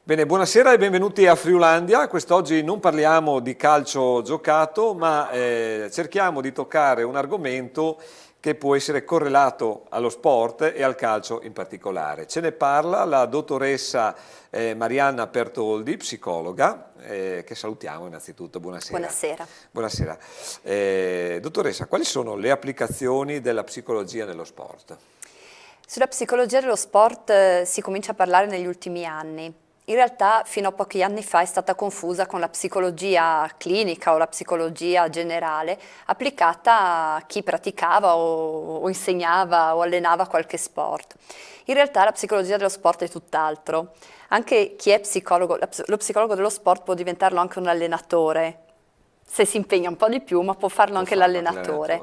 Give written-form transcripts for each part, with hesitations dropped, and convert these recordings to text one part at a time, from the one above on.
Bene, buonasera e benvenuti a Friulandia. Quest'oggi non parliamo di calcio giocato, ma cerchiamo di toccare un argomento che può essere correlato allo sport e al calcio in particolare. Ce ne parla la dottoressa Marianna Pertoldi, psicologa, che salutiamo innanzitutto. Buonasera. Buonasera. Buonasera. Dottoressa, quali sono le applicazioni della psicologia nello sport? Sulla psicologia dello sport si comincia a parlare negli ultimi anni. In realtà fino a pochi anni fa è stata confusa con la psicologia clinica o la psicologia generale applicata a chi praticava o insegnava o allenava qualche sport. In realtà la psicologia dello sport è tutt'altro. Anche chi è psicologo, lo psicologo dello sport può diventarlo anche un allenatore, se si impegna un po' di più, ma può farlo anche l'allenatore.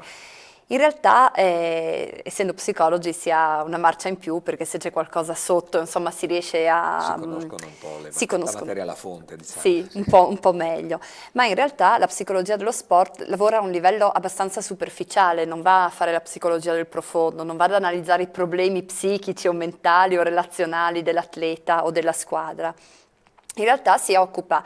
In realtà, essendo psicologi, si ha una marcia in più, perché se c'è qualcosa sotto, insomma, si riesce a... Si conoscono un po' la materia alla fonte, diciamo. Sì, un po' meglio. Ma in realtà la psicologia dello sport lavora a un livello abbastanza superficiale, non va a fare la psicologia del profondo, non va ad analizzare i problemi psichici o mentali o relazionali dell'atleta o della squadra. In realtà si occupa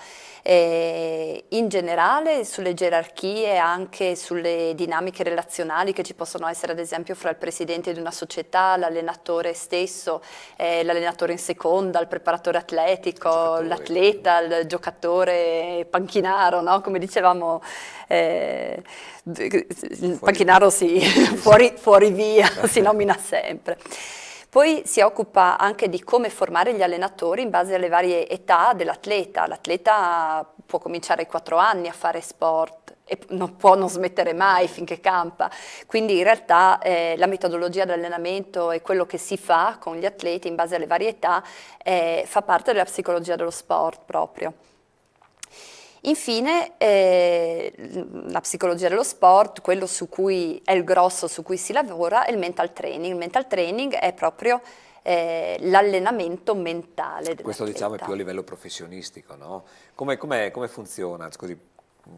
in generale sulle gerarchie, anche sulle dinamiche relazionali che ci possono essere, ad esempio fra il presidente di una società, l'allenatore stesso, l'allenatore in seconda, il preparatore atletico, l'atleta, il giocatore panchinaro, no? Come dicevamo, il panchinaro fuori via, si nomina sempre. Poi si occupa anche di come formare gli allenatori in base alle varie età dell'atleta. L'atleta può cominciare ai 4 anni a fare sport e non può non smettere mai finché campa. Quindi in realtà la metodologia dell'allenamento e quello che si fa con gli atleti in base alle varie età fa parte della psicologia dello sport proprio. Infine, la psicologia dello sport, quello su cui è il grosso, su cui si lavora, è il mental training. Il mental training è proprio l'allenamento mentale dell'atleta. Questo diciamo è più a livello professionistico, no? Come funziona? Così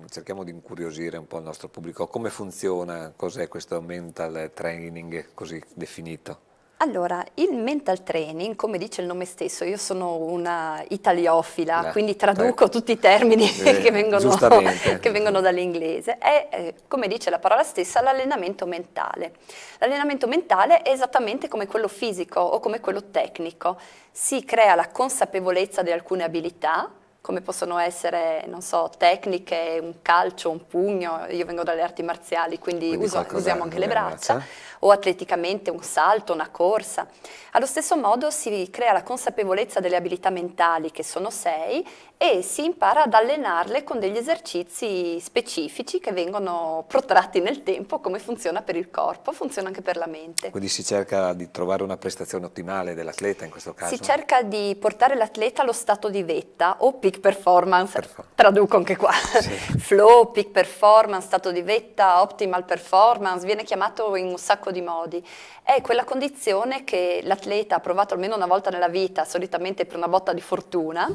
cerchiamo di incuriosire un po' il nostro pubblico. Come funziona? Cos'è questo mental training così definito? Allora, il mental training, come dice il nome stesso, io sono una italiofila, quindi traduco tutti i termini che vengono dall'inglese, è, come dice la parola stessa, l'allenamento mentale. L'allenamento mentale è esattamente come quello fisico o come quello tecnico. Si crea la consapevolezza di alcune abilità, come possono essere, non so, tecniche, un calcio, un pugno, io vengo dalle arti marziali, quindi usiamo anche le braccia, o atleticamente un salto, una corsa. Allo stesso modo si crea la consapevolezza delle abilità mentali, che sono 6, e si impara ad allenarle con degli esercizi specifici che vengono protratti nel tempo, come funziona per il corpo, funziona anche per la mente. Quindi si cerca di trovare una prestazione ottimale dell'atleta in questo caso? Si cerca di portare l'atleta allo stato di vetta o peak performance, traduco anche qua, sì. Flow, peak performance, stato di vetta, optimal performance, viene chiamato in un sacco di modi. È quella condizione che l'atleta ha provato almeno una volta nella vita, solitamente per una botta di fortuna,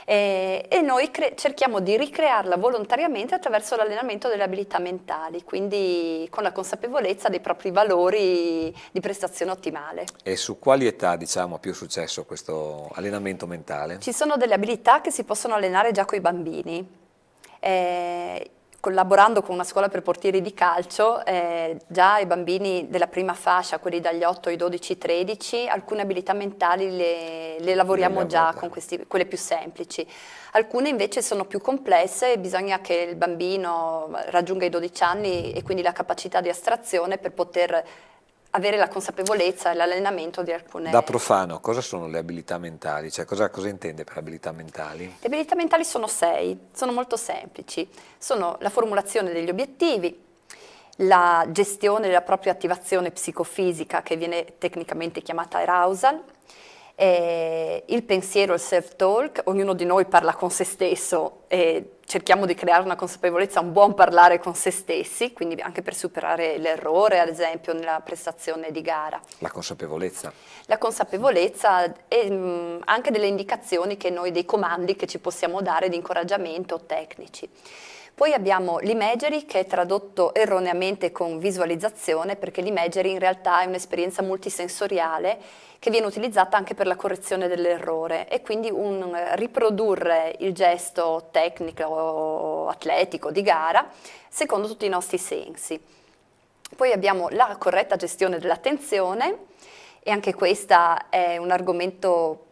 e noi cerchiamo di ricrearla volontariamente attraverso l'allenamento delle abilità mentali, quindi con la consapevolezza dei propri valori di prestazione ottimale. E su quali età, diciamo, ha più successo questo allenamento mentale? Ci sono delle abilità che si possono allenare già con i bambini. Collaborando con una scuola per portieri di calcio, già i bambini della prima fascia, quelli dagli 8 ai 12-13, alcune abilità mentali le lavoriamo già con quelle più semplici. Alcune invece sono più complesse e bisogna che il bambino raggiunga i 12 anni e quindi la capacità di astrazione per poter avere la consapevolezza e l'allenamento di alcune... Da profano, cosa sono le abilità mentali? Cioè, cosa intende per abilità mentali? Le abilità mentali sono 6, sono molto semplici. Sono la formulazione degli obiettivi, la gestione della propria attivazione psicofisica, che viene tecnicamente chiamata arousal, il pensiero, il self-talk, ognuno di noi parla con se stesso e cerchiamo di creare una consapevolezza, un buon parlare con se stessi, quindi anche per superare l'errore, ad esempio, nella prestazione di gara. La consapevolezza. La consapevolezza e anche delle indicazioni che noi, dei comandi che ci possiamo dare di incoraggiamento tecnici. Poi abbiamo l'imagery, che è tradotto erroneamente con visualizzazione, perché l'imagery in realtà è un'esperienza multisensoriale che viene utilizzata anche per la correzione dell'errore, e quindi un riprodurre il gesto tecnico o atletico di gara secondo tutti i nostri sensi. Poi abbiamo la corretta gestione dell'attenzione, e anche questa è un argomento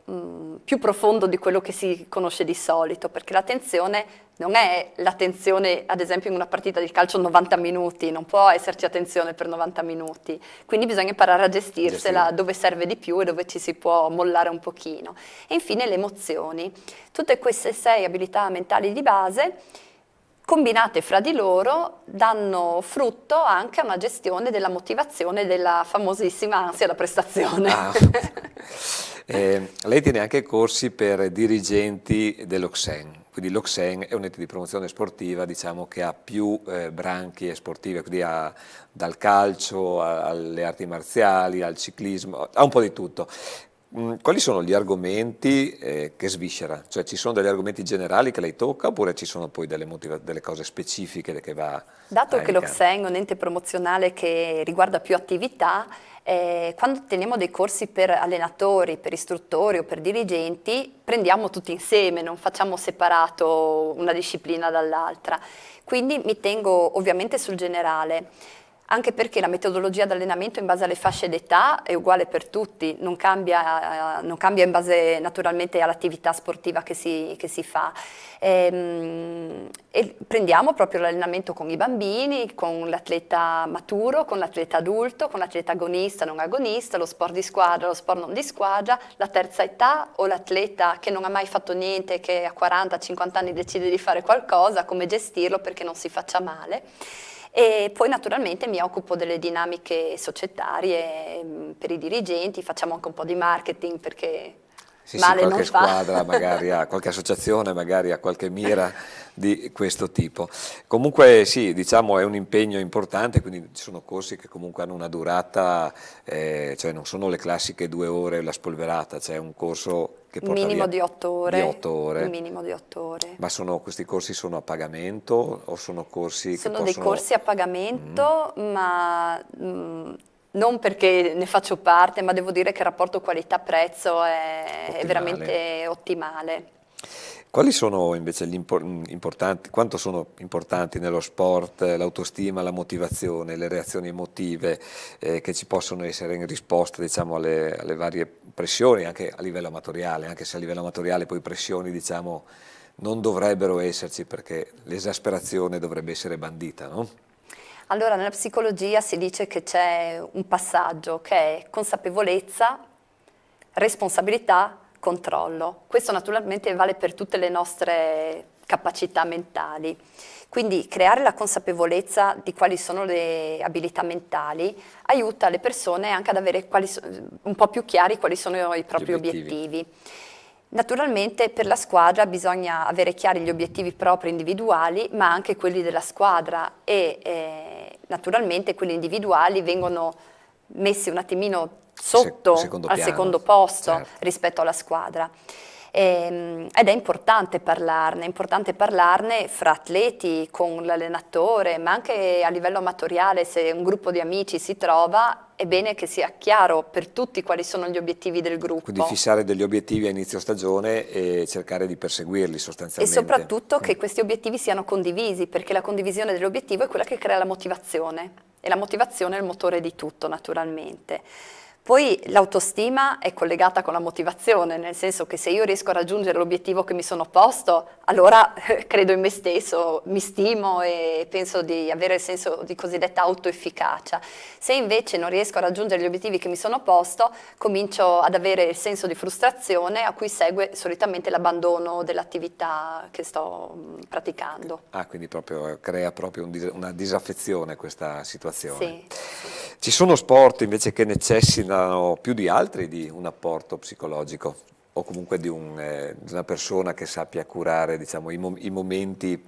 più profondo di quello che si conosce di solito, perché l'attenzione non è l'attenzione, ad esempio in una partita di calcio 90 minuti, non può esserci attenzione per 90 minuti, quindi bisogna imparare a gestirsela dove serve di più e dove ci si può mollare un pochino. E infine le emozioni. Tutte queste 6 abilità mentali di base, combinate fra di loro, danno frutto anche a una gestione della motivazione e della famosissima ansia da prestazione. Lei tiene anche corsi per dirigenti dell'Ocsen, quindi l'Ocsen è un ente di promozione sportiva, diciamo, che ha più branchie sportive, quindi ha dal calcio alle arti marziali, al ciclismo, ha un po' di tutto. Quali sono gli argomenti che sviscera? Cioè, ci sono degli argomenti generali che lei tocca, oppure ci sono poi delle cose specifiche che va a Dato che l'Ocsen è un ente promozionale che riguarda più attività, quando teniamo dei corsi per allenatori, per istruttori o per dirigenti, prendiamo tutti insieme, non facciamo separato una disciplina dall'altra. Quindi mi tengo ovviamente sul generale, anche perché la metodologia di allenamento in base alle fasce d'età è uguale per tutti, non cambia in base naturalmente all'attività sportiva che si fa. E prendiamo proprio l'allenamento con i bambini, con l'atleta maturo, con l'atleta adulto, con l'atleta agonista, non agonista, lo sport di squadra, lo sport non di squadra, la terza età o l'atleta che non ha mai fatto niente, che a 40-50 anni decide di fare qualcosa, come gestirlo perché non si faccia male. E poi naturalmente mi occupo delle dinamiche societarie per i dirigenti, facciamo anche un po' di marketing perché male non fa. Qualche squadra magari ha, qualche associazione magari ha qualche mira di questo tipo. Comunque sì, diciamo è un impegno importante, quindi ci sono corsi che comunque hanno una durata, cioè non sono le classiche 2 ore la spolverata, c'è un corso che porta minimo via di 8 ore. Di 8 ore. Un minimo di 8 ore. Ma questi corsi sono a pagamento o sono corsi che sono dei corsi a pagamento, ma non perché ne faccio parte, ma devo dire che il rapporto qualità-prezzo è veramente ottimale. Quali sono invece gli importanti, quanto sono importanti nello sport l'autostima, la motivazione, le reazioni emotive che ci possono essere in risposta, diciamo, alle varie pressioni, anche a livello amatoriale, anche se a livello amatoriale poi pressioni, diciamo, non dovrebbero esserci perché l'esasperazione dovrebbe essere bandita, no? Allora, nella psicologia si dice che c'è un passaggio che è consapevolezza, responsabilità, controllo. Questo naturalmente vale per tutte le nostre capacità mentali. Quindi creare la consapevolezza di quali sono le abilità mentali aiuta le persone anche ad avere un po' più chiari quali sono i propri obiettivi. Naturalmente per la squadra bisogna avere chiari gli obiettivi propri individuali, ma anche quelli della squadra, e naturalmente quelli individuali vengono messi un attimino sotto al secondo posto, certo, rispetto alla squadra. Ed è importante parlarne fra atleti, con l'allenatore, ma anche a livello amatoriale. Se un gruppo di amici si trova, è bene che sia chiaro per tutti quali sono gli obiettivi del gruppo. Quindi fissare degli obiettivi a inizio stagione e cercare di perseguirli sostanzialmente. E soprattutto che questi obiettivi siano condivisi, perché la condivisione dell'obiettivo è quella che crea la motivazione, e la motivazione è il motore di tutto, naturalmente. Poi l'autostima è collegata con la motivazione, nel senso che se io riesco a raggiungere l'obiettivo che mi sono posto, allora credo in me stesso, mi stimo e penso di avere il senso di cosiddetta autoefficacia. Se invece non riesco a raggiungere gli obiettivi che mi sono posto, comincio ad avere il senso di frustrazione, a cui segue solitamente l'abbandono dell'attività che sto praticando. Quindi crea proprio una disaffezione questa situazione. Sì. Ci sono sport invece che necessitano più di altri di un apporto psicologico, o comunque di una persona che sappia curare, diciamo, i momenti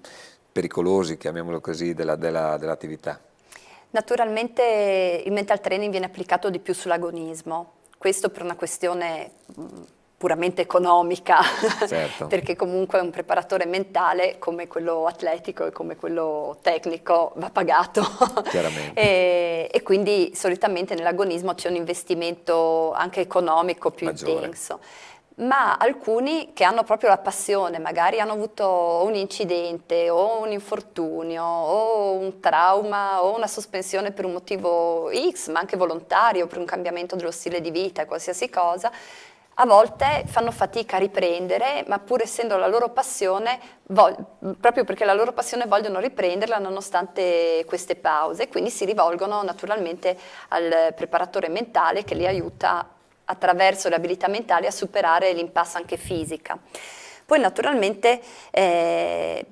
pericolosi, chiamiamolo così, dell'attività? Naturalmente il mental training viene applicato di più sull'agonismo, questo per una questione puramente economica, certo. perché comunque un preparatore mentale come quello atletico e come quello tecnico va pagato. Chiaramente. E quindi solitamente nell'agonismo c'è un investimento anche economico più maggiore. intenso. Ma alcuni che hanno proprio la passione, magari hanno avuto un incidente o un infortunio o un trauma o una sospensione per un motivo X, ma anche volontario, per un cambiamento dello stile di vita, qualsiasi cosa, a volte fanno fatica a riprendere, ma pur essendo la loro passione, proprio perché la loro passione vogliono riprenderla nonostante queste pause, quindi si rivolgono naturalmente al preparatore mentale che li aiuta attraverso le abilità mentali a superare l'impasse anche fisica. Poi naturalmente è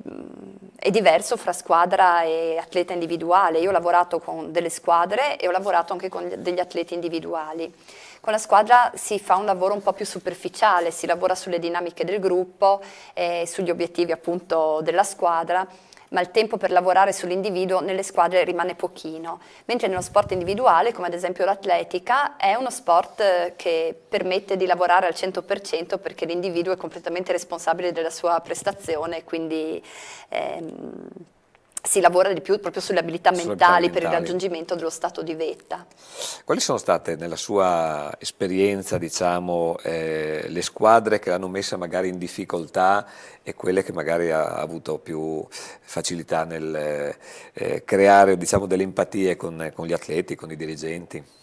diverso fra squadra e atleta individuale. Io ho lavorato con delle squadre e ho lavorato anche con degli atleti individuali. Con la squadra si fa un lavoro un po' più superficiale, si lavora sulle dinamiche del gruppo, sugli obiettivi appunto della squadra, ma il tempo per lavorare sull'individuo nelle squadre rimane pochino, mentre nello sport individuale, come ad esempio l'atletica, è uno sport che permette di lavorare al 100% perché l'individuo è completamente responsabile della sua prestazione, quindi si lavora di più proprio sulle abilità mentali per il raggiungimento dello stato di vetta. Quali sono state nella sua esperienza, diciamo, le squadre che l'hanno messa magari in difficoltà e quelle che magari ha avuto più facilità nel creare, diciamo, delle empatie con gli atleti, con i dirigenti?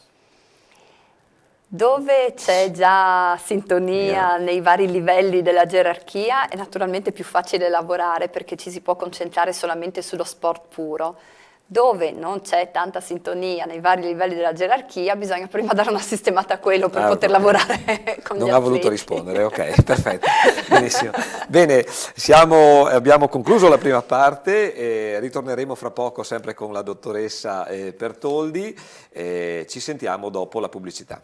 Dove c'è già sintonia nei vari livelli della gerarchia è naturalmente più facile lavorare perché ci si può concentrare solamente sullo sport puro. Dove non c'è tanta sintonia nei vari livelli della gerarchia bisogna prima dare una sistemata a quello per poter lavorare con gli atleti. Non ha voluto rispondere, ok, perfetto, benissimo. Bene, abbiamo concluso la prima parte, ritorneremo fra poco sempre con la dottoressa Pertoldi, ci sentiamo dopo la pubblicità.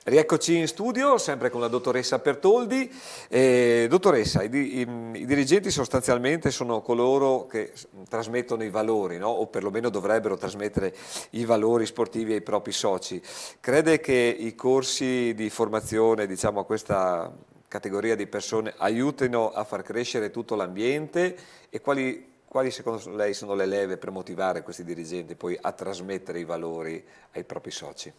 Rieccoci in studio, sempre con la dottoressa Pertoldi. Dottoressa, i dirigenti sostanzialmente sono coloro che trasmettono i valori, no? O perlomeno dovrebbero trasmettere i valori sportivi ai propri soci. Crede che i corsi di formazione, diciamo, a questa categoria di persone aiutino a far crescere tutto l'ambiente e quali secondo lei sono le leve per motivare questi dirigenti poi a trasmettere i valori ai propri soci?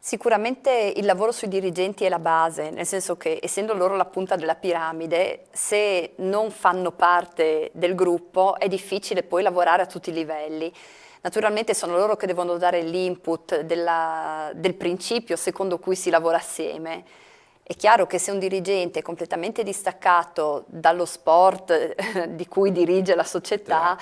Sicuramente il lavoro sui dirigenti è la base, nel senso che essendo loro la punta della piramide, se non fanno parte del gruppo è difficile poi lavorare a tutti i livelli. Naturalmente sono loro che devono dare l'input del principio secondo cui si lavora assieme. È chiaro che se un dirigente è completamente distaccato dallo sport di cui dirige la società,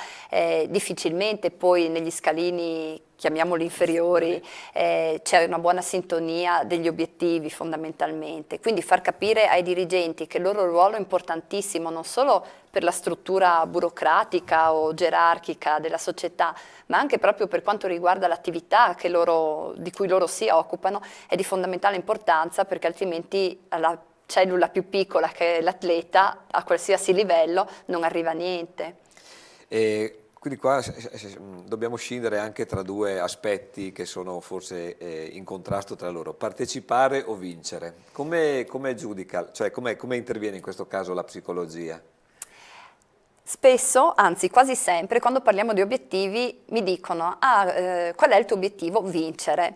difficilmente poi negli scalini, chiamiamoli inferiori, c'è una buona sintonia degli obiettivi fondamentalmente. Quindi far capire ai dirigenti che il loro ruolo è importantissimo non solo per la struttura burocratica o gerarchica della società, ma anche proprio per quanto riguarda l'attività di cui loro si occupano, è di fondamentale importanza perché altrimenti alla cellula più piccola che è l'atleta, a qualsiasi livello, non arriva a niente. Quindi qua dobbiamo scindere anche tra due aspetti che sono forse in contrasto tra loro, partecipare o vincere. Come giudica, cioè come interviene in questo caso la psicologia? Spesso, anzi quasi sempre, quando parliamo di obiettivi mi dicono qual è il tuo obiettivo? Vincere.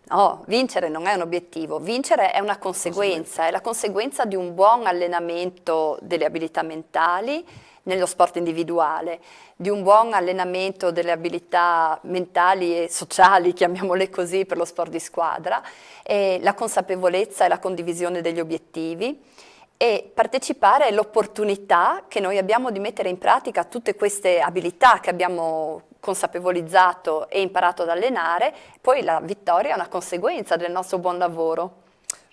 No, vincere non è un obiettivo, vincere è una conseguenza, è la conseguenza di un buon allenamento delle abilità mentali nello sport individuale, di un buon allenamento delle abilità mentali e sociali, chiamiamole così, per lo sport di squadra, e la consapevolezza e la condivisione degli obiettivi. E partecipare è l'opportunità che noi abbiamo di mettere in pratica tutte queste abilità che abbiamo consapevolizzato e imparato ad allenare, poi la vittoria è una conseguenza del nostro buon lavoro.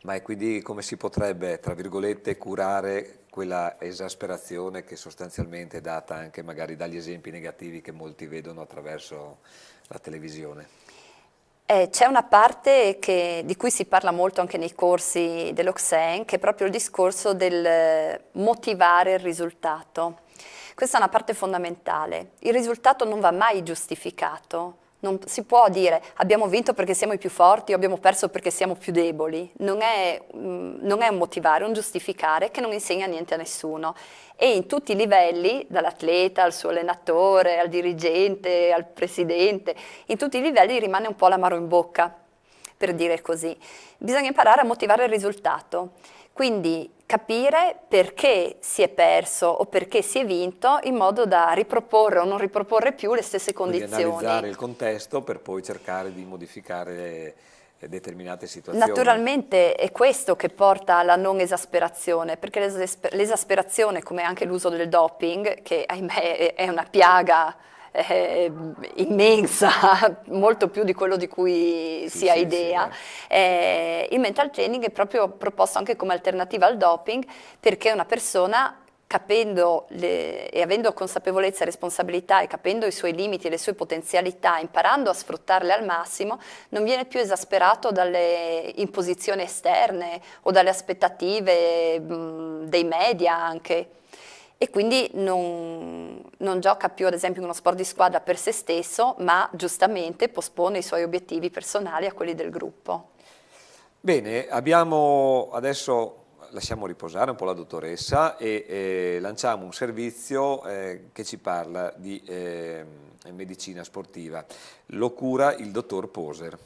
Ma è quindi come si potrebbe, tra virgolette, curare quella esasperazione che sostanzialmente è data anche magari dagli esempi negativi che molti vedono attraverso la televisione? C'è una parte di cui si parla molto anche nei corsi dell'Oxen, che è proprio il discorso del motivare il risultato. Questa è una parte fondamentale. Il risultato non va mai giustificato, Non si può dire abbiamo vinto perché siamo i più forti o abbiamo perso perché siamo più deboli. Non è un motivare, un giustificare che non insegna niente a nessuno. E in tutti i livelli, dall'atleta al suo allenatore, al dirigente, al presidente, in tutti i livelli rimane un po' l'amaro in bocca, per dire così. Bisogna imparare a motivare il risultato. Quindi capire perché si è perso o perché si è vinto in modo da riproporre o non riproporre più le stesse condizioni. Quindi analizzare il contesto per poi cercare di modificare determinate situazioni. Naturalmente è questo che porta alla non esasperazione, perché l'esasperazione, come anche l'uso del doping, che ahimè è una piaga immensa, molto più di quello di cui si ha idea. Il mental training è proprio proposto anche come alternativa al doping, perché una persona, capendo e avendo consapevolezza e responsabilità e capendo i suoi limiti e le sue potenzialità, imparando a sfruttarle al massimo, non viene più esasperato dalle imposizioni esterne o dalle aspettative dei media anche. E quindi non gioca più ad esempio in uno sport di squadra per se stesso, ma giustamente pospone i suoi obiettivi personali a quelli del gruppo. Bene, adesso lasciamo riposare un po' la dottoressa e lanciamo un servizio che ci parla di medicina sportiva. Lo cura il dottor Poser.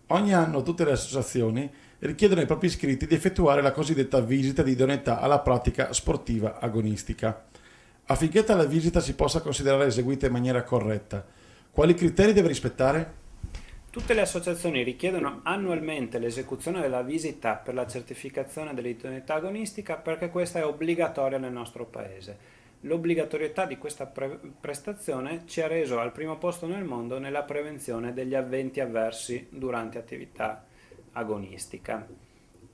Ogni anno tutte le associazioni richiedono ai propri iscritti di effettuare la cosiddetta visita di idoneità alla pratica sportiva agonistica. Affinché tale visita si possa considerare eseguita in maniera corretta, quali criteri deve rispettare? Tutte le associazioni richiedono annualmente l'esecuzione della visita per la certificazione dell'idoneità agonistica perché questa è obbligatoria nel nostro Paese. L'obbligatorietà di questa prestazione ci ha reso al primo posto nel mondo nella prevenzione degli eventi avversi durante attività agonistica.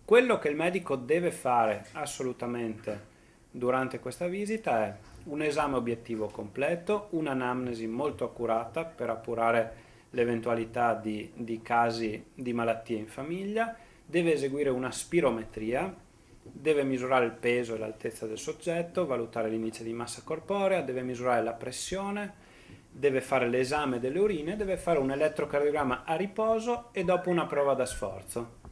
Quello che il medico deve fare assolutamente durante questa visita è un esame obiettivo completo, un'anamnesi molto accurata per appurare l'eventualità di casi di malattie in famiglia, deve eseguire una spirometria, deve misurare il peso e l'altezza del soggetto, valutare l'indice di massa corporea, deve misurare la pressione, deve fare l'esame delle urine, deve fare un elettrocardiogramma a riposo e dopo una prova da sforzo.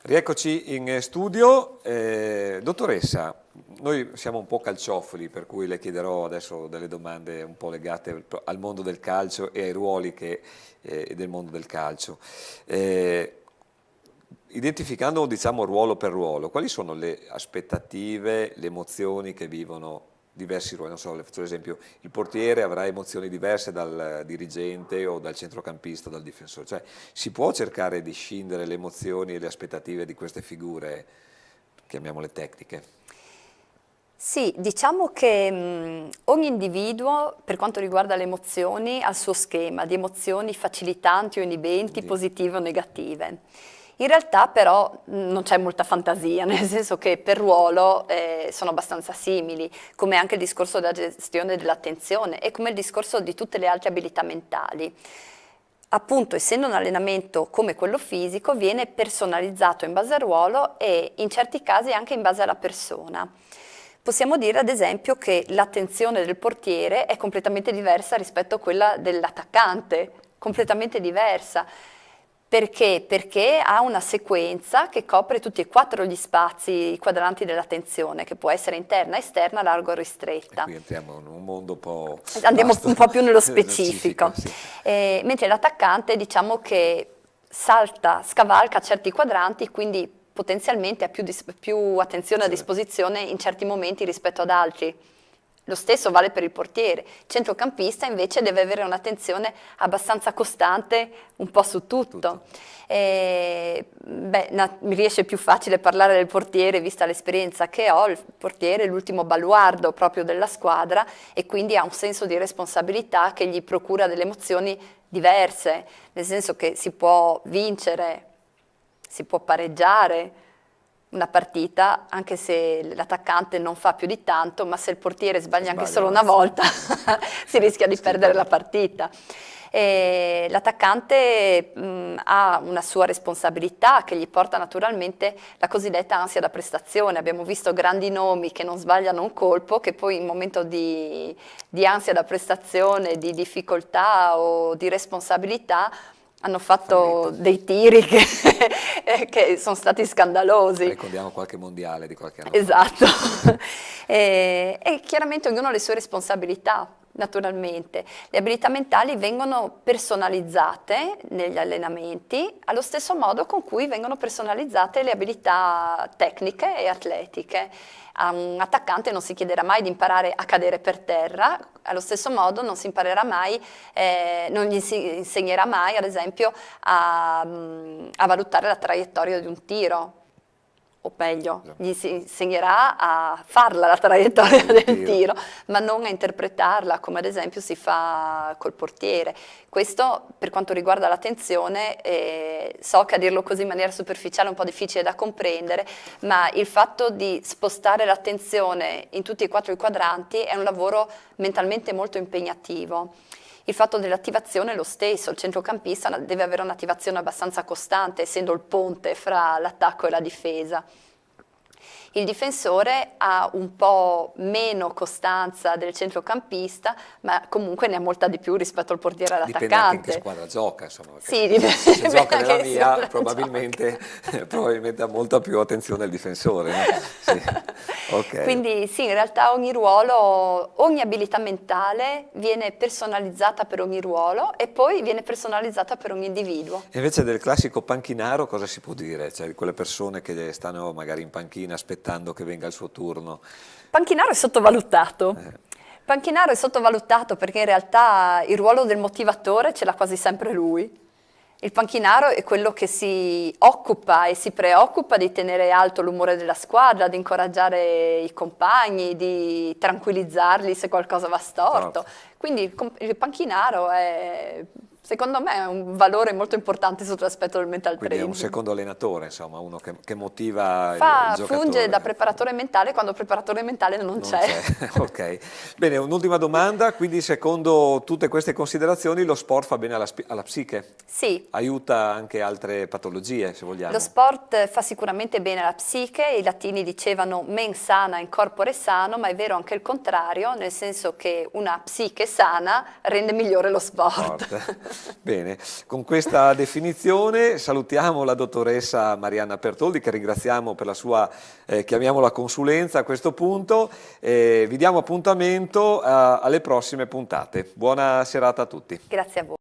Rieccoci in studio. Dottoressa, noi siamo un po' calciofili, per cui le chiederò adesso delle domande un po' legate al mondo del calcio e ai ruoli del mondo del calcio. Identificando, diciamo, ruolo per ruolo, quali sono le aspettative, le emozioni che vivono diversi ruoli? Non so, le faccio l'esempio, il portiere avrà emozioni diverse dal dirigente o dal centrocampista o dal difensore, cioè si può cercare di scindere le emozioni e le aspettative di queste figure, chiamiamole tecniche? Sì, diciamo che ogni individuo, per quanto riguarda le emozioni, ha il suo schema di emozioni facilitanti o inibenti, positive o negative. In realtà però non c'è molta fantasia, nel senso che per ruolo sono abbastanza simili, come anche il discorso della gestione dell'attenzione e come il discorso di tutte le altre abilità mentali. Appunto, essendo un allenamento come quello fisico, viene personalizzato in base al ruolo e in certi casi anche in base alla persona. Possiamo dire ad esempio che l'attenzione del portiere è completamente diversa rispetto a quella dell'attaccante, completamente diversa. Perché? Perché ha una sequenza che copre tutti e quattro gli spazi, i quadranti dell'attenzione, che può essere interna, esterna, larga o ristretta. E qui entriamo in un mondo un po' andiamo vasto. Un po' più nello specifico. Sì. Mentre l'attaccante diciamo che salta, scavalca certi quadranti, quindi potenzialmente ha più attenzione a disposizione in certi momenti rispetto ad altri. Lo stesso vale per il portiere. Il centrocampista invece deve avere un'attenzione abbastanza costante un po' su tutto. Mi riesce più facile parlare del portiere vista l'esperienza che ho. Il portiere è l'ultimo baluardo proprio della squadra e quindi ha un senso di responsabilità che gli procura delle emozioni diverse, nel senso che si può vincere, si può pareggiare una partita, anche se l'attaccante non fa più di tanto, ma se il portiere sbaglia anche solo una volta si rischia di perdere la partita. L'attaccante ha una sua responsabilità che gli porta naturalmente la cosiddetta ansia da prestazione. Abbiamo visto grandi nomi che non sbagliano un colpo, che poi in momento di ansia da prestazione, di difficoltà o di responsabilità hanno fatto dei tiri che sono stati scandalosi. Ricordiamo qualche mondiale di qualche anno Esatto. E chiaramente ognuno ha le sue responsabilità, naturalmente. Le abilità mentali vengono personalizzate negli allenamenti allo stesso modo con cui vengono personalizzate le abilità tecniche e atletiche. A un attaccante non si chiederà mai di imparare a cadere per terra, allo stesso modo non si imparerà mai, non gli si insegnerà mai, ad esempio, a valutare la traiettoria di un tiro. O meglio, gli si insegnerà a farla la traiettoria del tiro, ma non a interpretarla, come ad esempio si fa col portiere. Questo per quanto riguarda l'attenzione, so che a dirlo così in maniera superficiale è un po' difficile da comprendere, ma il fatto di spostare l'attenzione in tutti e 4 i quadranti è un lavoro mentalmente molto impegnativo. Il fatto dell'attivazione è lo stesso, il centrocampista deve avere un'attivazione abbastanza costante, essendo il ponte fra l'attacco e la difesa. Il difensore ha un po' meno costanza del centrocampista, ma comunque ne ha molta di più rispetto al portiere e all'attaccante. Dipende anche in che squadra gioca, insomma. Sì, dipende. Se gioca nella mia, probabilmente ha molta più attenzione il difensore. No? Sì. Okay. Quindi sì, in realtà ogni ruolo, ogni abilità mentale viene personalizzata per ogni ruolo e poi viene personalizzata per ogni individuo. E invece del classico panchinaro cosa si può dire? Cioè di quelle persone che stanno magari in panchina aspettando che venga il suo turno. Panchinaro è sottovalutato. Panchinaro è sottovalutato perché in realtà il ruolo del motivatore ce l'ha quasi sempre lui. Il panchinaro è quello che si occupa e si preoccupa di tenere alto l'umore della squadra, di incoraggiare i compagni, di tranquillizzarli se qualcosa va storto. Quindi il panchinaro è, secondo me, è un valore molto importante sotto l'aspetto del mental training. Quindi è un secondo allenatore, insomma, uno che motiva il giocatore. Funge da preparatore mentale quando il preparatore mentale non c'è. Ok. Bene, un'ultima domanda, quindi secondo tutte queste considerazioni lo sport fa bene alla psiche? Sì. Aiuta anche altre patologie, se vogliamo? Lo sport fa sicuramente bene alla psiche, i latini dicevano mens sana in corpore sano, ma è vero anche il contrario, nel senso che una psiche sana rende migliore lo sport. Bene, con questa definizione salutiamo la dottoressa Marianna Pertoldi, che ringraziamo per la sua, chiamiamola consulenza a questo punto, vi diamo appuntamento alle prossime puntate. Buona serata a tutti. Grazie a voi.